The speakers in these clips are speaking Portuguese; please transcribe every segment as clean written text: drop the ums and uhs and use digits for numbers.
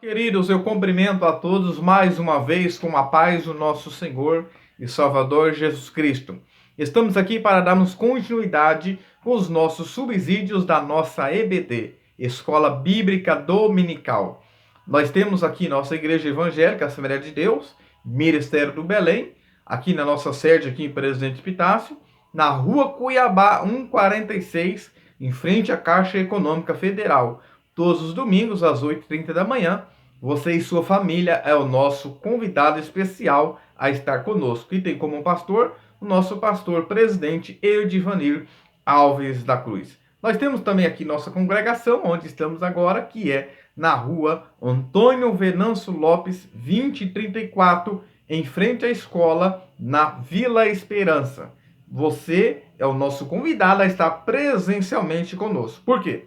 Queridos, eu cumprimento a todos mais uma vez com a paz do nosso Senhor e Salvador Jesus Cristo. Estamos aqui para darmos continuidade com os nossos subsídios da nossa EBD, Escola Bíblica Dominical. Nós temos aqui nossa Igreja Evangélica, Assembleia de Deus, Ministério do Belém, aqui na nossa sede aqui em Presidente Epitácio, na Rua Cuiabá 146, em frente à Caixa Econômica Federal. Todos os domingos, às 8h30 da manhã, você e sua família é o nosso convidado especial a estar conosco. E tem como pastor o nosso pastor presidente Edivanir Alves da Cruz. Nós temos também aqui nossa congregação, onde estamos agora, que é na rua Antônio Venâncio Lopes, 2034, em frente à escola, na Vila Esperança. Você é o nosso convidado a estar presencialmente conosco. Por quê?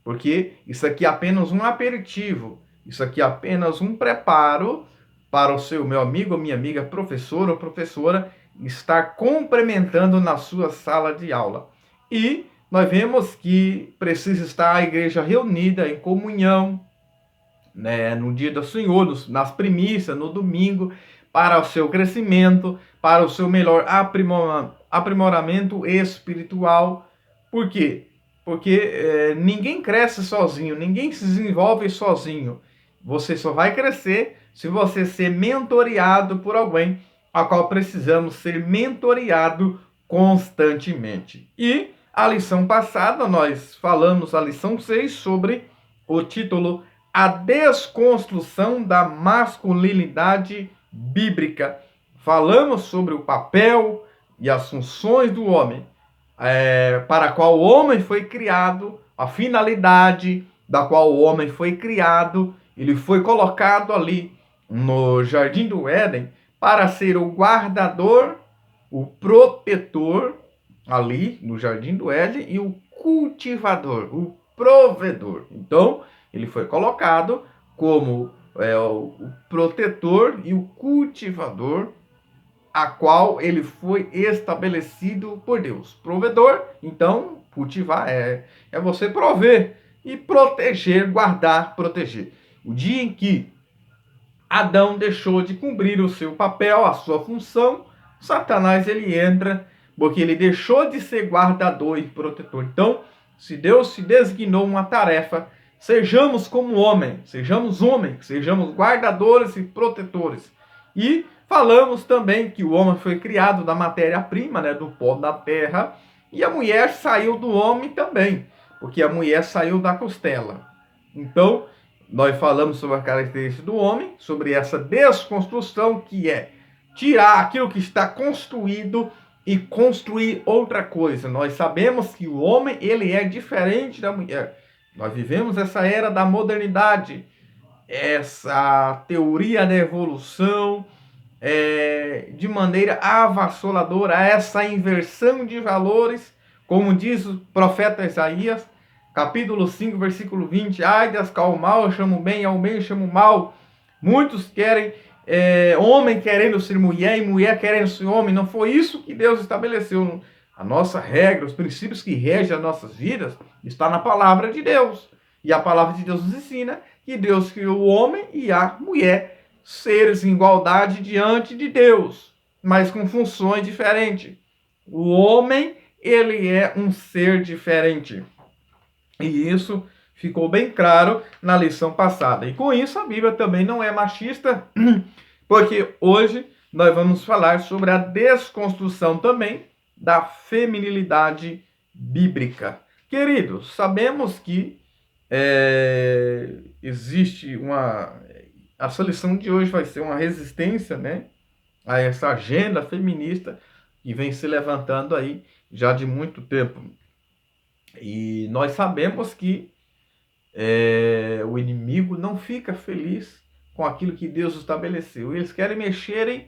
Porque isso aqui é apenas um aperitivo, isso aqui é apenas um preparo para o seu, meu amigo ou minha amiga, professor ou professora, estar complementando na sua sala de aula. E nós vemos que precisa estar a igreja reunida em comunhão, né, no dia do Senhor, nas primícias, no domingo, para o seu crescimento, para o seu melhor aprimoramento espiritual. Por quê? Porque ninguém cresce sozinho, ninguém se desenvolve sozinho. Você só vai crescer se você ser mentoreado por alguém a qual precisamos ser mentoreado constantemente. E a lição passada, nós falamos a lição 6 sobre o título A Desconstrução da Masculinidade Bíblica. Falamos sobre o papel e as funções do homem, para a qual o homem foi criado, a finalidade da qual o homem foi criado. Ele foi colocado ali no Jardim do Éden para ser o guardador, o protetor, ali no Jardim do Éden, e o cultivador, o provedor. Então, ele foi colocado como o protetor e o cultivador, a qual ele foi estabelecido por Deus. Provedor, então, cultivar é você prover e proteger, guardar, proteger. O dia em que Adão deixou de cumprir o seu papel, a sua função, Satanás ele entra, porque ele deixou de ser guardador e protetor. Então, se Deus se designou uma tarefa, sejamos como homens, sejamos guardadores e protetores. E falamos também que o homem foi criado da matéria-prima, né, do pó da terra, e a mulher saiu do homem também, porque a mulher saiu da costela. Então, nós falamos sobre a característica do homem, sobre essa desconstrução, que é tirar aquilo que está construído e construir outra coisa. Nós sabemos que o homem ele é diferente da mulher. Nós vivemos essa era da modernidade, essa teoria da evolução, de maneira avassaladora, essa inversão de valores, como diz o profeta Isaías, capítulo 5, versículo 20, ai das que ao mal eu chamo bem, ao bem eu chamo mal. Muitos querem, homem querendo ser mulher e mulher querendo ser homem. Não foi isso que Deus estabeleceu. A nossa regra, os princípios que regem as nossas vidas, está na palavra de Deus. E a palavra de Deus nos ensina que Deus criou o homem e a mulher, seres em igualdade diante de Deus, mas com funções diferentes. O homem, ele é um ser diferente. E isso ficou bem claro na lição passada. E com isso a Bíblia também não é machista, porque hoje nós vamos falar sobre a desconstrução também da feminilidade bíblica. Queridos, sabemos que existe essa lição de hoje vai ser uma resistência, né, a essa agenda feminista que vem se levantando aí já de muito tempo. E nós sabemos que o inimigo não fica feliz com aquilo que Deus estabeleceu. Eles querem mexerem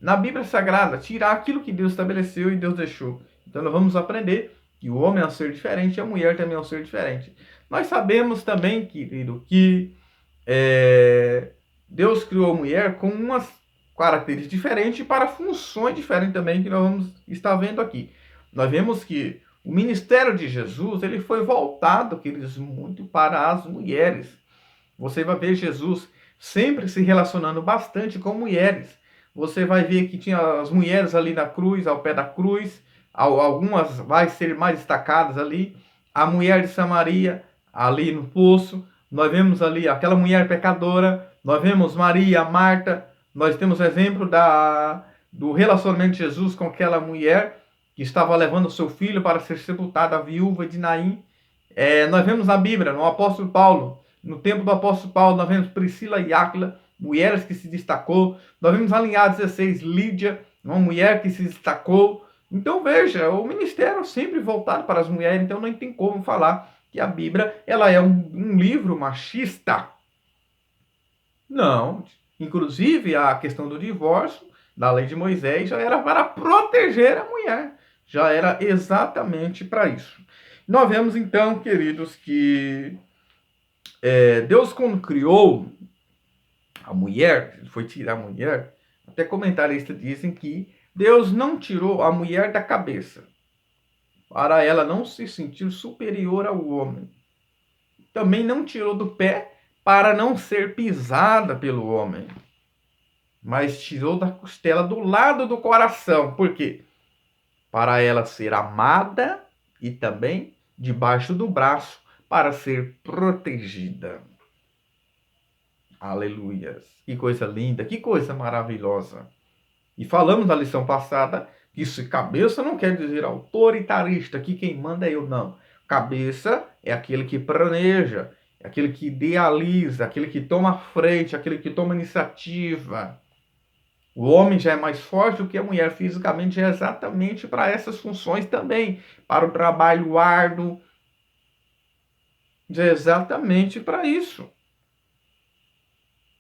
na Bíblia Sagrada, tirar aquilo que Deus estabeleceu e Deus deixou. Então nós vamos aprender que o homem é um ser diferente e a mulher também é um ser diferente. Nós sabemos também, querido, que Deus criou a mulher com umas características diferentes para funções diferentes também, que nós vamos estar vendo aqui. Nós vemos que o ministério de Jesus ele foi voltado, queridos, muito para as mulheres. você vai ver Jesus sempre se relacionando bastante com mulheres. Você vai ver que tinha as mulheres ali na cruz, ao pé da cruz, algumas vai ser mais destacadas ali. A mulher de Samaria, ali no poço, nós vemos ali aquela mulher pecadora, nós vemos Maria, Marta, nós temos o exemplo do relacionamento de Jesus com aquela mulher que estava levando o seu filho para ser sepultada, a viúva de Naim. Nós vemos na Bíblia, no apóstolo Paulo, no tempo do apóstolo Paulo, nós vemos Priscila e Áquila, mulheres que se destacou. Nós vemos ali em Atos 16, Lídia, uma mulher que se destacou. Então veja, o ministério é sempre voltado para as mulheres, então não tem como falar que a Bíblia ela é um livro machista. Não. Inclusive, a questão do divórcio, da lei de Moisés, já era para proteger a mulher. Já era exatamente para isso. Nós vemos então, queridos, que Deus, quando criou a mulher, foi tirar a mulher, até comentaristas dizem que Deus não tirou a mulher da cabeça, para ela não se sentir superior ao homem. Também não tirou do pé para não ser pisada pelo homem, mas tirou da costela do lado do coração. Por quê? Para ela ser amada e também debaixo do braço para ser protegida. Aleluias. Que coisa linda, que coisa maravilhosa. E falamos na lição passada que isso cabeça não quer dizer autoritarista, que quem manda é eu, não. Cabeça é aquele que planeja, é aquele que idealiza, aquele que toma a frente, aquele que toma iniciativa. O homem já é mais forte do que a mulher fisicamente, é exatamente para essas funções também, para o trabalho árduo, é exatamente para isso.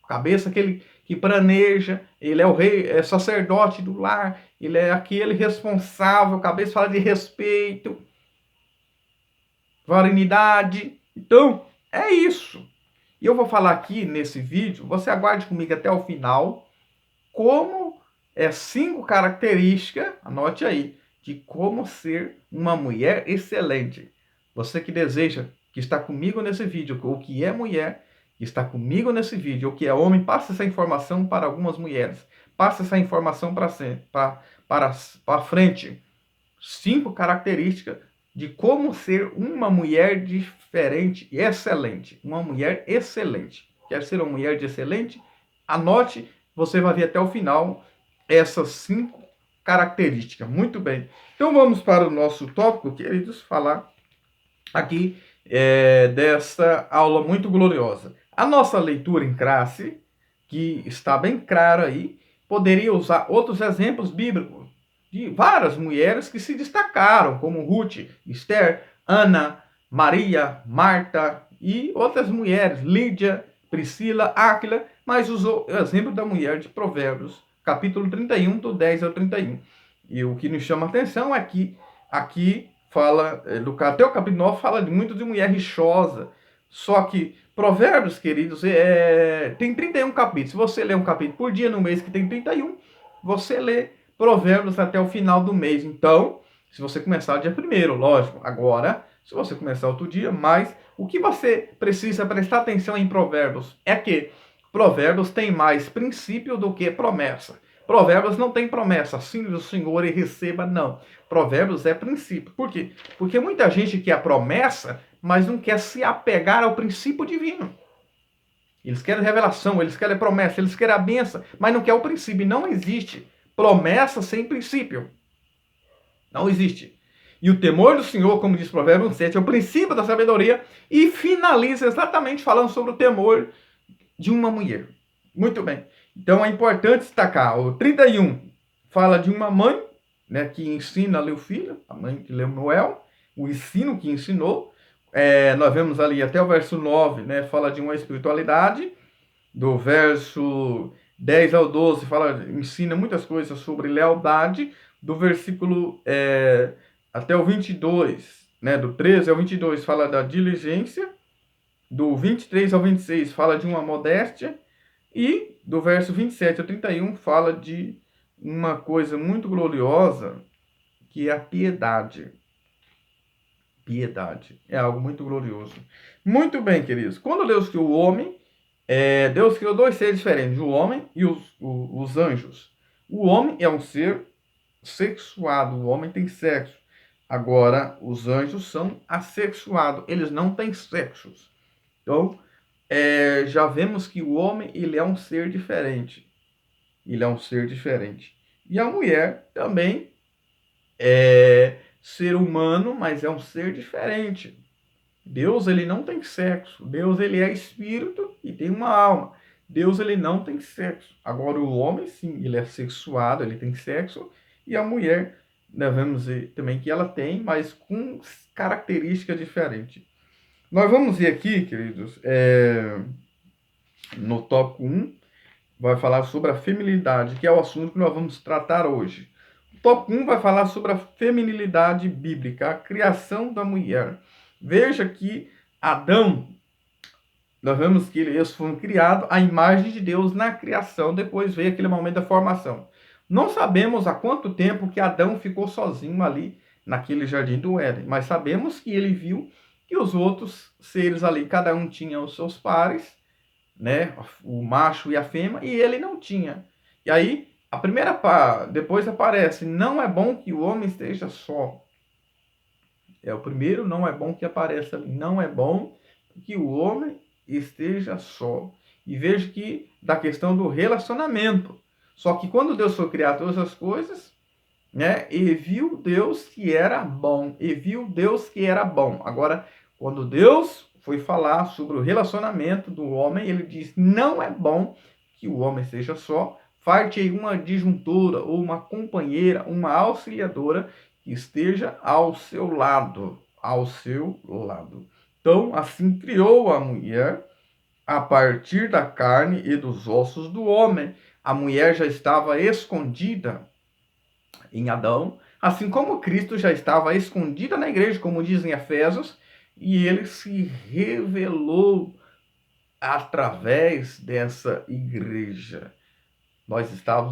Cabeça aquele que planeja, ele é o rei, é sacerdote do lar, ele é aquele responsável, cabeça fala de respeito, varonilidade. Então, é isso. E eu vou falar aqui nesse vídeo, você aguarde comigo até o final, como 5 características, anote aí, de como ser uma mulher excelente. Você que deseja, que está comigo nesse vídeo, ou que é mulher, que está comigo nesse vídeo, ou que é homem, passe essa informação para algumas mulheres. Passe essa informação para frente. 5 características de como ser uma mulher diferente e excelente. Uma mulher excelente. Quer ser uma mulher de excelente? Anote, você vai ver até o final essas 5 características. Muito bem. Então vamos para o nosso tópico, queridos, falar aqui dessa aula muito gloriosa. A nossa leitura em classe, que está bem clara aí, poderia usar outros exemplos bíblicos de várias mulheres que se destacaram, como Ruth, Esther, Ana, Maria, Marta e outras mulheres, Lídia, Priscila, Áquila, mas usou o exemplo da mulher de Provérbios, capítulo 31, do 10 ao 31. E o que nos chama a atenção é que aqui fala, até o capítulo 9 fala muito de mulher rixosa, só que Provérbios, queridos, tem 31 capítulos. Se você ler um capítulo por dia no mês que tem 31, você lê Provérbios até o final do mês. Então, se você começar dia 1º, lógico. Agora, se você começar outro dia, mas o que você precisa prestar atenção em Provérbios é que Provérbios tem mais princípio do que promessa. Provérbios não tem promessa, sim do Senhor e receba, não. Provérbios é princípio. Por quê? Porque muita gente quer a promessa, mas não quer se apegar ao princípio divino. Eles querem revelação, eles querem promessa, eles querem a benção, mas não quer o princípio. Não existe promessa sem princípio. Não existe. E o temor do Senhor, como diz Provérbios 7, é o princípio da sabedoria e finaliza exatamente falando sobre o temor de uma mulher. Muito bem. Então é importante destacar. O 31 fala de uma mãe, né, que ensina a ler o filho, a mãe que leu Noel, o ensino que ensinou. Nós vemos ali até o verso 9, né, fala de uma espiritualidade. Do verso 10 ao 12 ensina muitas coisas sobre lealdade. Do versículo até o 22, né, do 13 ao 22 fala da diligência. Do 23 ao 26 fala de uma modéstia. E do verso 27 ao 31 fala de uma coisa muito gloriosa, que é a piedade. Piedade é algo muito glorioso. Muito bem, queridos. Quando Deus criou o homem, Deus criou dois seres diferentes, o homem e os anjos. O homem é um ser sexuado, o homem tem sexo. Agora, os anjos são assexuados, eles não têm sexos. Então, já vemos que o homem ele é um ser diferente. Ele é um ser diferente. E a mulher também é ser humano, mas é um ser diferente. Deus ele não tem sexo. Deus ele é espírito e tem uma alma. Deus ele não tem sexo. Agora o homem sim, ele é sexuado, ele tem sexo e a mulher devemos ver também que ela tem, mas com características diferentes. Nós vamos ver aqui, queridos, no tópico 1, vai falar sobre a feminilidade, que é o assunto que nós vamos tratar hoje. O tópico 1 vai falar sobre a feminilidade bíblica, a criação da mulher. Veja que Adão, nós vemos que eles foram criados à imagem de Deus na criação, depois veio aquele momento da formação. Não sabemos há quanto tempo que Adão ficou sozinho ali naquele jardim do Éden, mas sabemos que ele viu que os outros seres ali, cada um tinha os seus pares, né, o macho e a fêmea, e ele não tinha. E aí, a primeira depois aparece, não é bom que o homem esteja só. O primeiro não é bom que apareça ali, não é bom que o homem esteja só. E veja que da questão do relacionamento. Só que quando Deus foi criar todas as coisas, né, e viu Deus que era bom, e viu Deus que era bom. Agora, quando Deus foi falar sobre o relacionamento do homem, ele diz, não é bom que o homem seja só, farte uma disjuntora, ou uma companheira, uma auxiliadora, que esteja ao seu lado, ao seu lado. Então, assim criou a mulher, a partir da carne e dos ossos do homem. A mulher já estava escondida em Adão, assim como Cristo já estava escondida na igreja, como dizem Efésios, e ele se revelou através dessa igreja.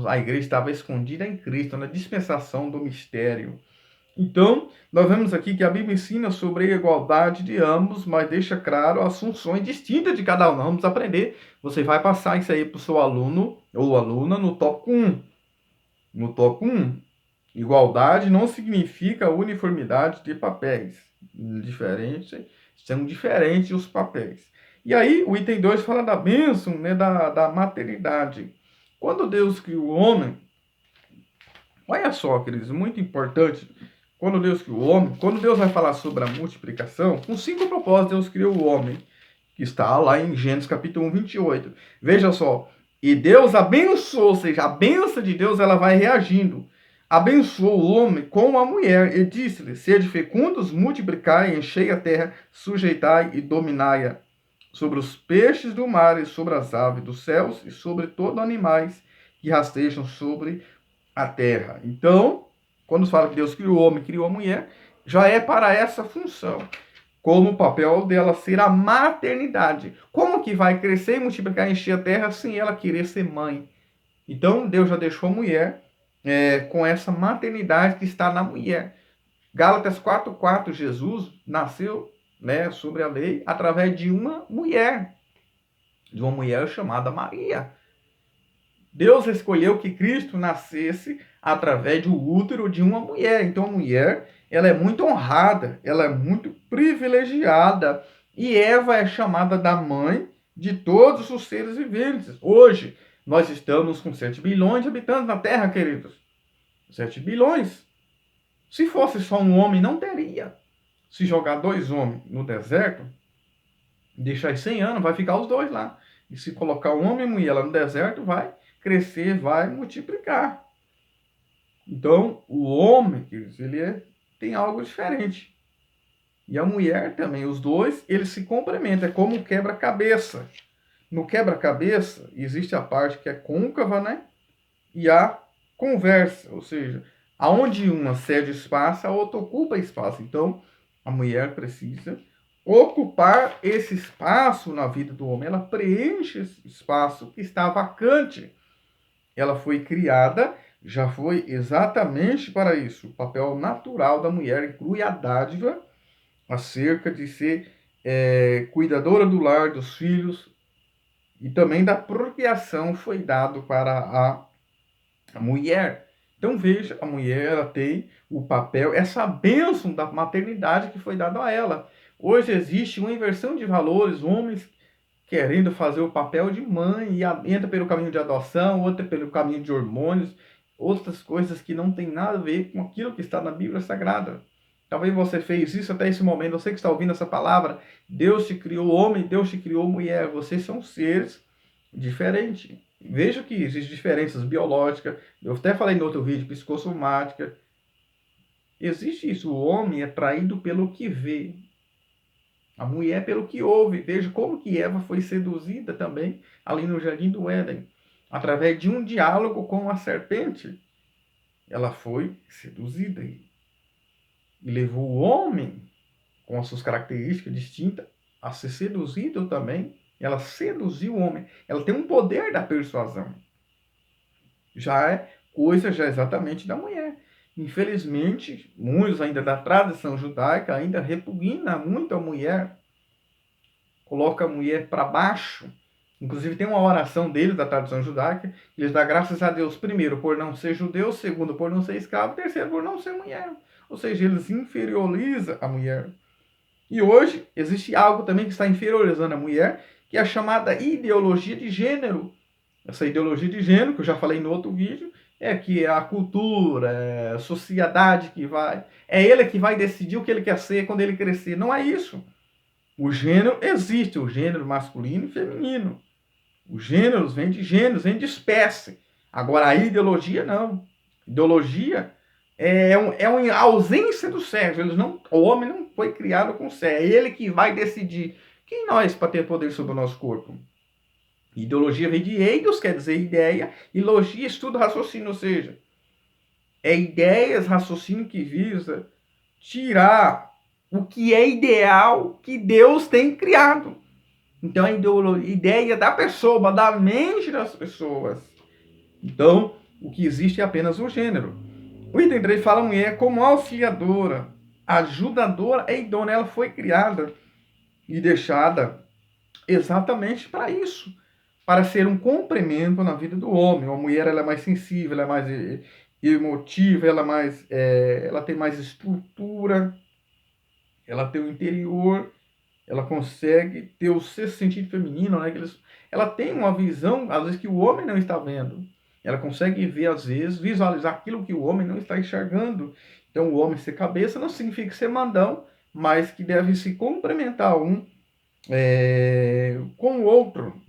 A igreja estava escondida em Cristo, na dispensação do mistério. Então, nós vemos aqui que a Bíblia ensina sobre a igualdade de ambos, mas deixa claro as funções distintas de cada um. Nós vamos aprender. Você vai passar isso aí para o seu aluno ou aluna no tópico 1. No tópico 1, igualdade não significa uniformidade de papéis. São diferentes os papéis. E aí, o item 2 fala da bênção, né, da maternidade. Quando Deus criou o homem, olha só, queridos, muito importante. Quando Deus criou o homem, quando Deus vai falar sobre a multiplicação, com 5 propósitos Deus criou o homem, que está lá em Gênesis capítulo 1, 28. Veja só, e Deus abençoou, ou seja, a bênção de Deus ela vai reagindo. Abençoou o homem com a mulher e disse-lhe, sede fecundos, multiplicai, enchei a terra, sujeitai e dominai-a sobre os peixes do mar e sobre as aves dos céus e sobre todos os animais que rastejam sobre a terra. Então, quando fala que Deus criou o homem, criou a mulher, já é para essa função, como o papel dela ser a maternidade. Como que vai crescer e multiplicar e encher a terra sem ela querer ser mãe? Então, Deus já deixou a mulher com essa maternidade que está na mulher. Gálatas 4:4, Jesus nasceu, né, sobre a lei através de uma mulher chamada Maria. Deus escolheu que Cristo nascesse através do útero de uma mulher. Então, a mulher, ela é muito honrada, ela é muito privilegiada. E Eva é chamada da mãe de todos os seres viventes. Hoje, nós estamos com 7 bilhões de habitantes na Terra, queridos. 7 bilhões. Se fosse só um homem, não teria. Se jogar 2 homens no deserto, deixar 100 anos, vai ficar os 2 lá. E se colocar um homem e mulher lá no deserto, vai crescer, vai multiplicar. Então, o homem, ele tem algo diferente. E a mulher também, os dois, eles se complementam, é como um quebra-cabeça. No quebra-cabeça, existe a parte que é côncava, né? E a conversa, ou seja, aonde uma cede espaço, a outra ocupa espaço. Então, a mulher precisa ocupar esse espaço na vida do homem. Ela preenche esse espaço que está vacante. Ela foi criada, já foi exatamente para isso. O papel natural da mulher inclui a dádiva acerca de ser cuidadora do lar, dos filhos, e também da procriação foi dado para a mulher. Então veja, a mulher ela tem o papel, essa bênção da maternidade que foi dada a ela. Hoje existe uma inversão de valores, homens querendo fazer o papel de mãe e entra pelo caminho de adoção, outra pelo caminho de hormônios, outras coisas que não tem nada a ver com aquilo que está na Bíblia Sagrada. Talvez você fez isso até esse momento, você que está ouvindo essa palavra, Deus te criou homem, Deus te criou mulher, vocês são seres diferentes. Veja que existem diferenças biológicas, eu até falei no outro vídeo, psicossomática. Existe isso, o homem é traído pelo que vê, a mulher pelo que ouve. Veja como que Eva foi seduzida também ali no Jardim do Éden, através de um diálogo com a serpente. Ela foi seduzida e levou o homem, com as suas características distintas, a ser seduzido também. Ela seduziu o homem. Ela tem um poder da persuasão. Já é coisa já exatamente da mulher. Infelizmente, muitos ainda da tradição judaica ainda repugnam muito a mulher, coloca a mulher para baixo. Inclusive tem uma oração deles da tradição judaica, eles dão graças a Deus, primeiro, por não ser judeu, segundo, por não ser escravo, terceiro, por não ser mulher. Ou seja, eles inferiorizam a mulher. E hoje existe algo também que está inferiorizando a mulher, que é a chamada ideologia de gênero. Essa ideologia de gênero, que eu já falei no outro vídeo, é que é a cultura, é a sociedade que vai... É ele que vai decidir o que ele quer ser quando ele crescer. Não é isso. O gênero existe, o gênero masculino e feminino. Os gêneros vêm de gêneros, vêm de espécie. Agora, a ideologia não. Ideologia é uma ausência do sexo. O homem não foi criado com sexo. É ele que vai decidir. Quem nós para ter poder sobre o nosso corpo? Ideologia vem de eidos, quer dizer ideia, e logia, estudo, raciocínio, ou seja, é ideias, raciocínio que visa tirar o que é ideal que Deus tem criado. Então, a ideia da pessoa, da mente das pessoas. Então, o que existe é apenas o gênero. O item 3 fala a mulher como auxiliadora, ajudadora e idônea. Ela foi criada e deixada exatamente para isso, para ser um complemento na vida do homem. A mulher ela é mais sensível, ela é mais emotiva, ela tem mais estrutura, ela tem o interior, ela consegue ter o sexto sentido feminino, né? Ela tem uma visão, às vezes, que o homem não está vendo. Ela consegue ver, às vezes, visualizar aquilo que o homem não está enxergando. Então, o homem ser cabeça não significa ser mandão, mas que deve se complementar com o outro.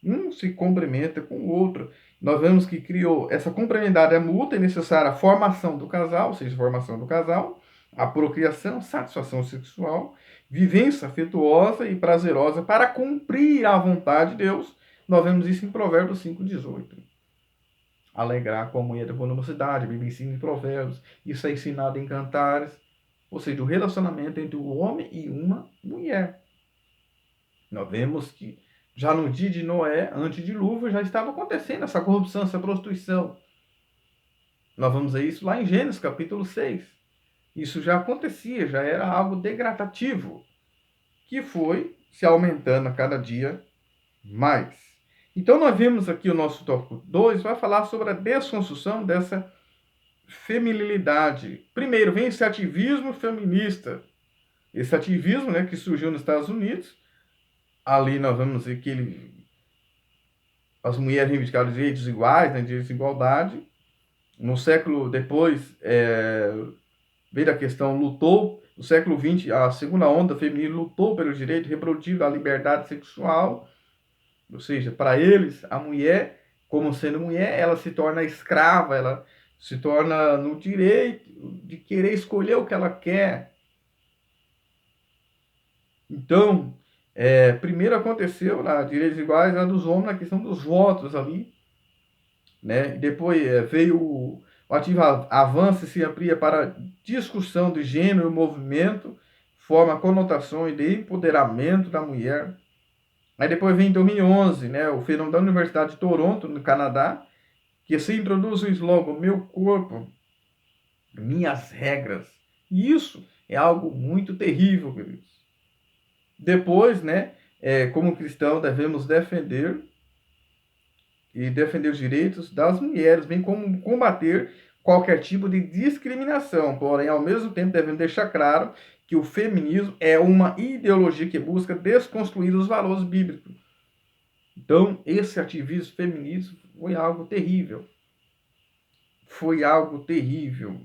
Um se complementa com o outro. Nós vemos que criou essa complementar mútua e necessária a formação do casal, ou seja, a formação do casal, a procriação, satisfação sexual, vivência afetuosa e prazerosa para cumprir a vontade de Deus. Nós vemos isso em Provérbios 5,18. Alegrar com a mulher da boa mocidade, Bíblia ensina em Provérbios. Isso é ensinado em Cantares. Ou seja, o relacionamento entre o homem e uma mulher. Nós vemos que já no dia de Noé, antes de dilúvio, já estava acontecendo essa corrupção, essa prostituição. Nós vamos ver isso lá em Gênesis capítulo 6. Isso já acontecia, já era algo degradativo, que foi se aumentando a cada dia mais. Então nós vemos aqui o nosso tópico 2, vai falar sobre a desconstrução dessa feminilidade. Primeiro vem esse ativismo feminista. Esse ativismo, né, que surgiu nos Estados Unidos. Ali nós vamos ver que as mulheres reivindicaram direitos iguais, né, direitos de igualdade. No século depois, veio a questão, lutou. No século XX, a segunda onda feminina lutou pelo direito reprodutivo, a liberdade sexual. Ou seja, para eles, a mulher, como sendo mulher, ela se torna escrava, ela se torna no direito de querer escolher o que ela quer. Então, primeiro aconteceu na direitos iguais a dos homens na questão dos votos ali, né? Depois veio o ativo avanço e se amplia para discussão de gênero e movimento, forma conotações de empoderamento da mulher. Aí depois vem em 2011, né, o fenômeno da Universidade de Toronto, no Canadá, que se introduz o slogan Meu Corpo, Minhas Regras. E isso é algo muito terrível, queridos. Depois, né, como cristão, devemos defender e defender os direitos das mulheres, bem como combater qualquer tipo de discriminação. Porém, ao mesmo tempo, devemos deixar claro que o feminismo é uma ideologia que busca desconstruir os valores bíblicos. Então, esse ativismo feminista foi algo terrível. Foi algo terrível.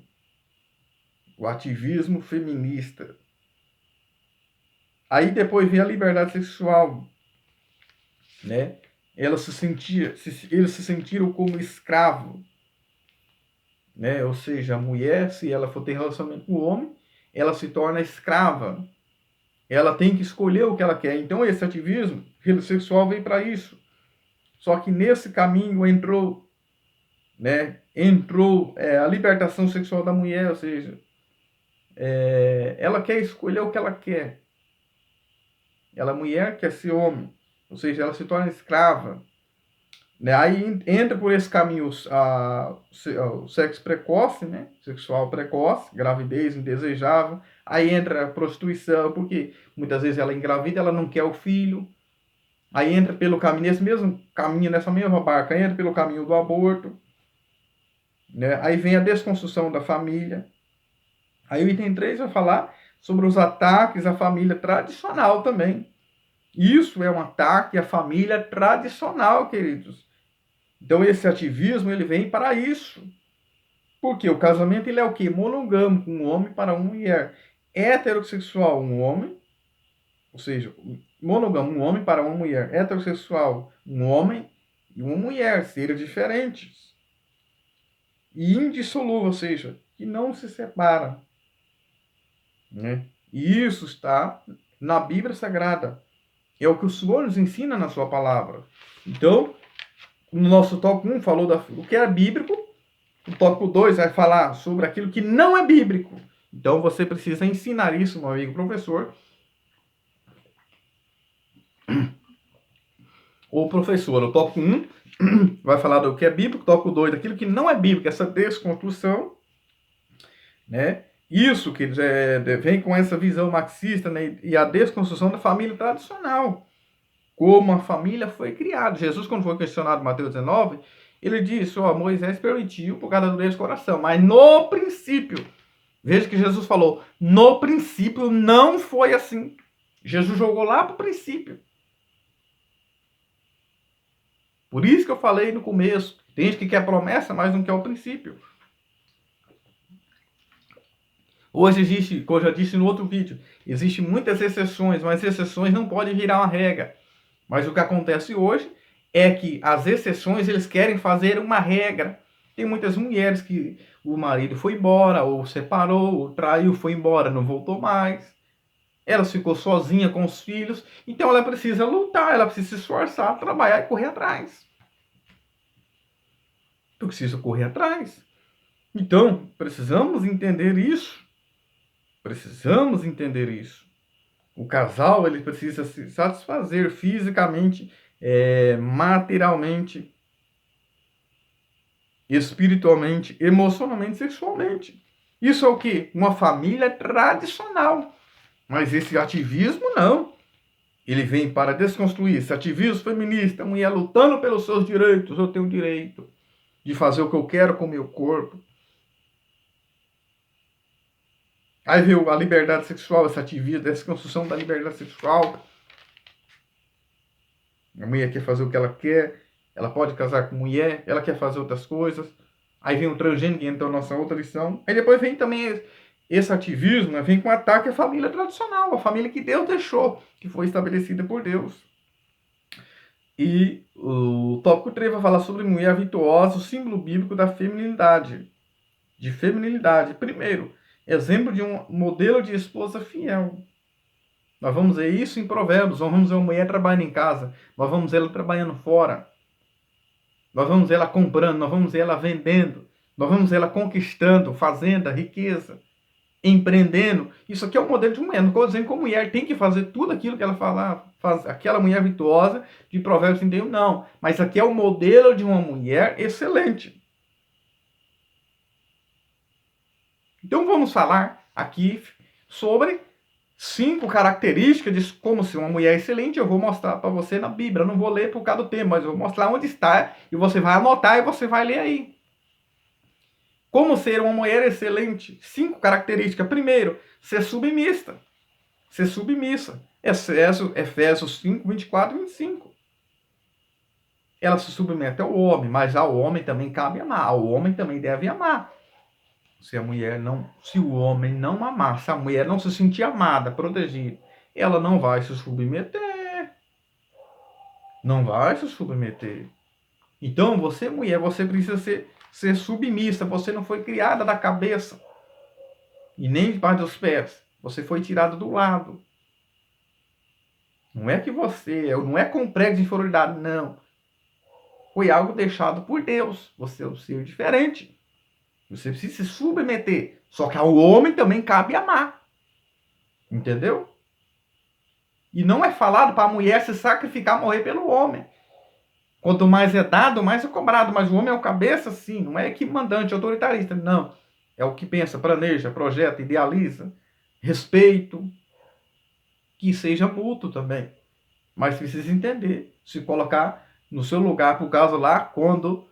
O ativismo feminista. Aí depois vem a liberdade sexual, né? Eles se sentiram como escravo, né? Ou seja, a mulher, se ela for ter relacionamento com o homem, ela se torna escrava. Ela tem que escolher o que ela quer. Então esse ativismo sexual veio para isso. Só que nesse caminho entrou, né? Entrou a libertação sexual da mulher, ou seja, ela quer escolher o que ela quer. Ela, mulher, quer ser homem. Ou seja, ela se torna escrava. Né? Aí entra por esse caminho o sexo precoce, né? Sexual precoce, gravidez indesejável. Aí entra a prostituição, porque muitas vezes ela engravida, ela não quer o filho. Aí entra pelo caminho, nesse mesmo caminho, nessa mesma barca, entra pelo caminho do aborto. Né? Aí vem a desconstrução da família. Aí o item 3 vai falar sobre os ataques à família tradicional também. Isso é um ataque à família tradicional, queridos. Então esse ativismo ele vem para isso. Porque o casamento ele é o quê? Monogâmico, um homem para uma mulher. Heterossexual, um homem, ou seja, monogâmico, um homem para uma mulher. Heterossexual, um homem e uma mulher, seres diferentes. E indissolúvel, ou seja, que não se separam. Né? E isso está na Bíblia Sagrada. É o que o Senhor nos ensina na sua palavra. Então, no nosso tópico 1 falou do que é bíblico, o tópico 2 vai falar sobre aquilo que não é bíblico. Então você precisa ensinar isso, meu amigo professor. Ou professor, o tópico 1 vai falar do que é bíblico, o tópico 2 daquilo que não é bíblico, essa desconstrução, né? Isso que vem com essa visão marxista, né? E a desconstrução da família tradicional. Como a família foi criada. Jesus, quando foi questionado em Mateus 19, ele disse, Moisés permitiu por causa do dureza do coração. Mas no princípio, veja que Jesus falou, no princípio não foi assim. Jesus jogou lá para o princípio. Por isso que eu falei no começo, tem gente que quer promessa, mas não quer o princípio. Hoje existe, como eu já disse no outro vídeo, existem muitas exceções, mas exceções não podem virar uma regra. Mas o que acontece hoje é que as exceções eles querem fazer uma regra. Tem muitas mulheres que o marido foi embora, ou separou, ou traiu, foi embora, não voltou mais. Ela ficou sozinha com os filhos, então ela precisa lutar, ela precisa se esforçar, trabalhar e correr atrás. Eu preciso correr atrás. Então, precisamos entender isso. Precisamos entender isso. O casal ele precisa se satisfazer fisicamente, materialmente, espiritualmente, emocionalmente, sexualmente. Isso é o quê? Uma família tradicional. Mas esse ativismo não. Ele vem para desconstruir esse ativismo feminista, a mulher lutando pelos seus direitos. Eu tenho o direito de fazer o que eu quero com o meu corpo. Aí veio a liberdade sexual, esse ativismo, essa construção da liberdade sexual. A mulher quer fazer o que ela quer, ela pode casar com mulher, ela quer fazer outras coisas. Aí vem o transgênero, que entra na nossa outra lição. Aí depois vem também esse ativismo, né? Vem com ataque à família tradicional, a família que Deus deixou, que foi estabelecida por Deus. E o tópico 3 vai falar sobre mulher virtuosa, o símbolo bíblico da feminilidade. De feminilidade. Primeiro, exemplo de um modelo de esposa fiel. Nós vamos ver isso em Provérbios. Nós vamos ver uma mulher trabalhando em casa. Nós vamos ver ela trabalhando fora. Nós vamos ver ela comprando. Nós vamos ver ela vendendo. Nós vamos ver ela conquistando fazenda, riqueza, empreendendo. Isso aqui é um modelo de mulher. Não estou dizendo que a mulher tem que fazer tudo aquilo que ela fala, aquela mulher virtuosa de Provérbios 31, não. Mas isso aqui é o modelo de uma mulher excelente. Então vamos falar aqui sobre 5 características de como ser uma mulher excelente, eu vou mostrar para você na Bíblia. Eu não vou ler por causa do tempo, mas eu vou mostrar onde está e você vai anotar e você vai ler aí. Como ser uma mulher excelente? 5 características. Primeiro, ser submissa. Ser submissa. Efésios 5, 24 e 25. Ela se submete ao homem, mas ao homem também cabe amar. Ao homem também deve amar. Se o homem não amar, se a mulher não se sentir amada, protegida, ela não vai se submeter. Não vai se submeter. Então, você, mulher, você precisa ser submissa. Você não foi criada da cabeça e nem debaixo dos pés. Você foi tirada do lado. Não é que não é complexo de inferioridade, não. Foi algo deixado por Deus. Você é um ser diferente. Você precisa se submeter. Só que ao homem também cabe amar. Entendeu? E não é falado para a mulher se sacrificar, morrer pelo homem. Quanto mais é dado, mais é cobrado. Mas o homem é o cabeça, sim. Não é que mandante, autoritarista. Não. É o que pensa, planeja, projeta, idealiza. Respeito. Que seja mútuo também. Mas precisa entender. Se colocar no seu lugar, por causa lá, quando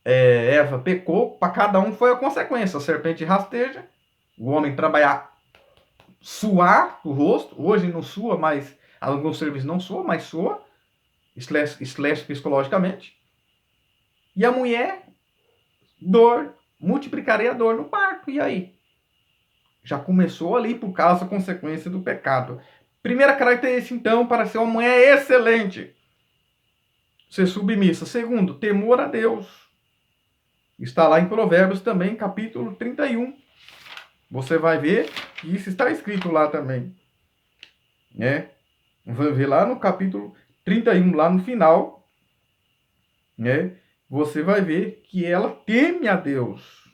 Eva pecou, para cada um foi a consequência. A serpente rasteja, o homem trabalhar, suar o rosto. Hoje não sua, mas alguns serviços não soa, mas soa, slash psicologicamente. E a mulher, dor, multiplicaria a dor no parto. E aí? Já começou ali por causa da consequência do pecado. Primeira característica, então, para ser uma mulher excelente: ser submissa. Segundo, temor a Deus. Está lá em Provérbios também, capítulo 31. Você vai ver que isso está escrito lá também. Né? Vai ver lá no capítulo 31, lá no final. Né? Você vai ver que ela teme a Deus.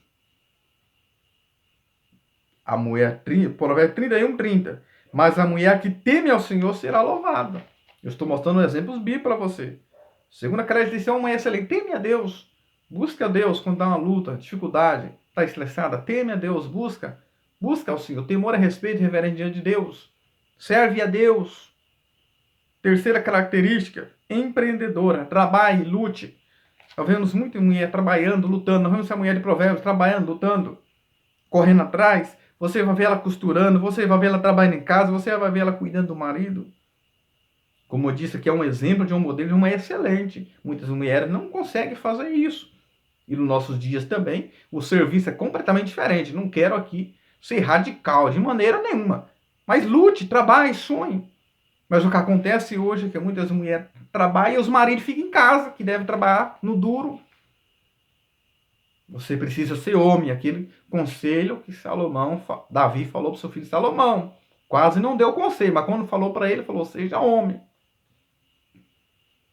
A mulher, Provérbios 31, 30. Mas a mulher que teme ao Senhor será louvada. Eu estou mostrando exemplos bíblicos para você. Segunda característica, uma mulher excelente. Teme a Deus. Busca a Deus quando dá uma luta, dificuldade, está estressada. Teme a Deus, busca ao Senhor. Temor a respeito e reverência diante de Deus. Serve a Deus. Terceira característica, empreendedora. Trabalhe, lute. Nós vemos muita mulher trabalhando, lutando. Nós vemos essa mulher de Provérbios trabalhando, lutando, correndo atrás. Você vai ver ela costurando, você vai ver ela trabalhando em casa, você vai ver ela cuidando do marido. Como eu disse aqui, é um exemplo de um modelo de uma excelente. Muitas mulheres não conseguem fazer isso. E nos nossos dias também, o serviço é completamente diferente. Não quero aqui ser radical de maneira nenhuma. Mas lute, trabalhe, sonhe. Mas o que acontece hoje é que muitas mulheres trabalham e os maridos ficam em casa, que devem trabalhar no duro. Você precisa ser homem. Aquele conselho que Davi falou para o seu filho Salomão. Quase não deu conselho, mas quando falou para ele, falou: seja homem.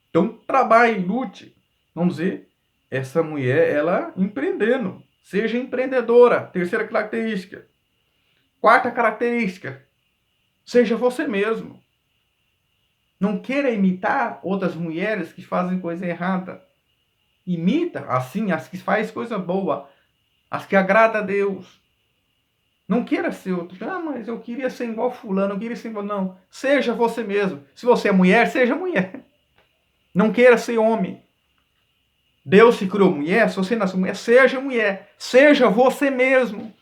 Então, trabalhe, lute. Vamos dizer, essa mulher, ela empreendendo. Seja empreendedora. Terceira característica. Quarta característica. Seja você mesmo. Não queira imitar outras mulheres que fazem coisa errada. Imita, assim, as que fazem coisa boa. As que agradam a Deus. Não queira ser outro. Mas eu queria ser igual fulano, eu queria ser igual... Não. Seja você mesmo. Se você é mulher, seja mulher. Não queira ser homem. Deus se criou mulher, se você nasceu mulher, seja mulher. Seja você mesmo.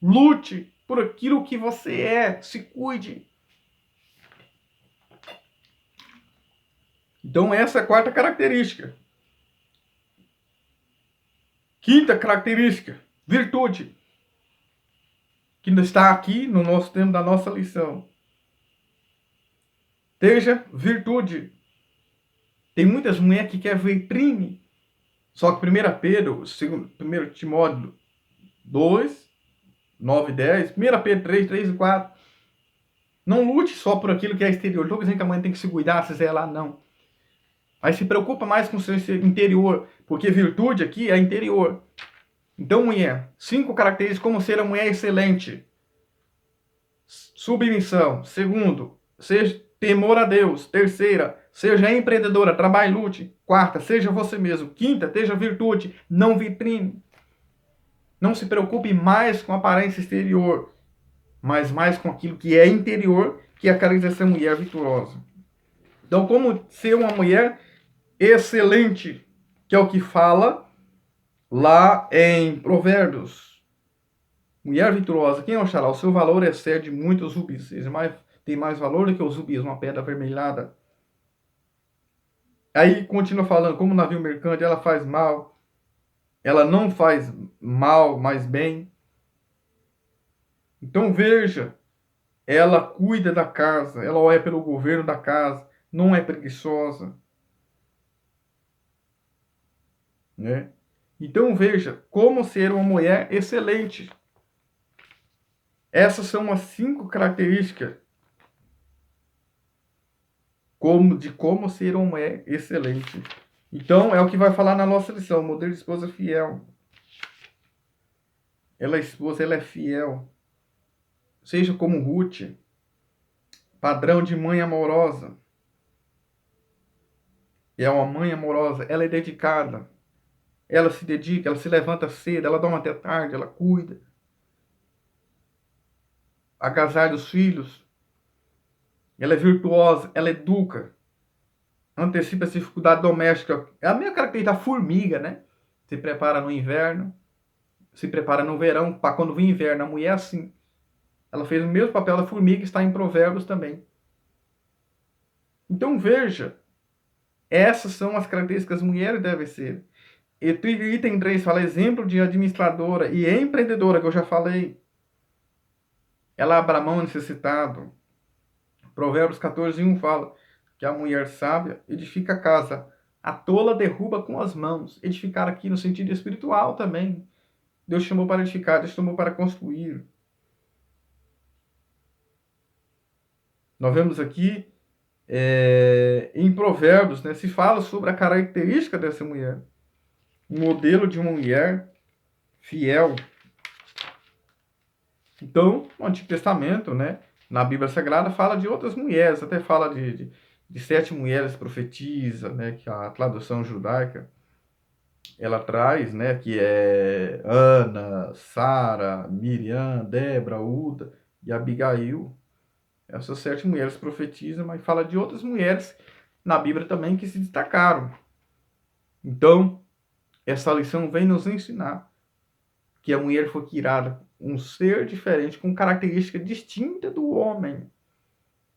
Lute por aquilo que você é. Se cuide. Então essa é a quarta característica. Quinta característica. Virtude. Que está aqui no nosso tempo da nossa lição. Seja virtude. Tem muitas mulheres que querem vitrine. Só que 1 Pedro, 1 Timóteo 2, 9 e 10, 1 Pedro 3, 3 e 4. Não lute só por aquilo que é exterior. Não estou dizendo que a mãe tem que se cuidar, se zelar, não. Mas se preocupa mais com o seu interior. Porque virtude aqui é interior. Então, mulher, 5 características como ser uma mulher excelente. Submissão. Segundo, seja temor a Deus. Terceira, seja empreendedora, trabalhe e lute. Quarta, seja você mesmo. Quinta, seja virtude, não vitrine. Não se preocupe mais com a aparência exterior. mas mais com aquilo que é interior, que é a característica da mulher virtuosa. Então, como ser uma mulher excelente, que é o que fala lá em Provérbios. Mulher virtuosa, quem achará? O seu valor excede muito os rubis. Tem mais valor do que os rubis, uma pedra avermelhada. Aí continua falando, como navio mercante, ela faz mal. Ela não faz mal, mas bem. Então veja, ela cuida da casa, ela olha pelo governo da casa, não é preguiçosa, né? Então veja, como ser uma mulher excelente. Essas são as 5 características de como ser uma mulher excelente. Então, é o que vai falar na nossa lição, modelo de esposa fiel. Ela é esposa, ela é fiel. Seja como Ruth, padrão de mãe amorosa. É uma mãe amorosa, ela é dedicada. Ela se dedica, ela se levanta cedo, ela dorme até tarde, ela cuida. Agasalha os filhos. Ela é virtuosa, ela educa. Antecipa as dificuldades domésticas. É a minha característica, a formiga, né? Se prepara no inverno, se prepara no verão, para quando vir inverno. A mulher é assim. Ela fez o mesmo papel da formiga, está em Provérbios também. Então veja, essas são as características que as mulheres devem ser. E item 3 fala exemplo de administradora e empreendedora, que eu já falei. Ela abre a mão necessitado. Provérbios 14:1 fala que a mulher sábia edifica a casa. A tola derruba com as mãos. Edificar aqui no sentido espiritual também. Deus chamou para edificar, Deus chamou para construir. Nós vemos aqui em Provérbios, né, se fala sobre a característica dessa mulher. Um modelo de uma mulher fiel. Então, no Antigo Testamento, né, na Bíblia Sagrada, fala de outras mulheres, até fala de 7 mulheres profetisa, né, que a tradução judaica ela traz, né, que é Ana, Sara, Miriam, Débora, Uda e Abigail. Essas 7 mulheres profetizam, mas fala de outras mulheres na Bíblia também que se destacaram. Então, essa lição vem nos ensinar que a mulher foi criada um ser diferente, com característica distinta do homem.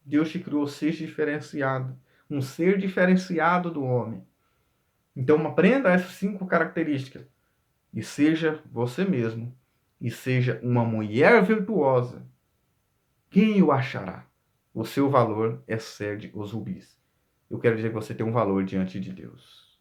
Deus te criou ser diferenciado, um ser diferenciado do homem. Então, aprenda essas 5 características e seja você mesmo. E seja uma mulher virtuosa. Quem o achará? O seu valor excede os rubis. Eu quero dizer que você tem um valor diante de Deus.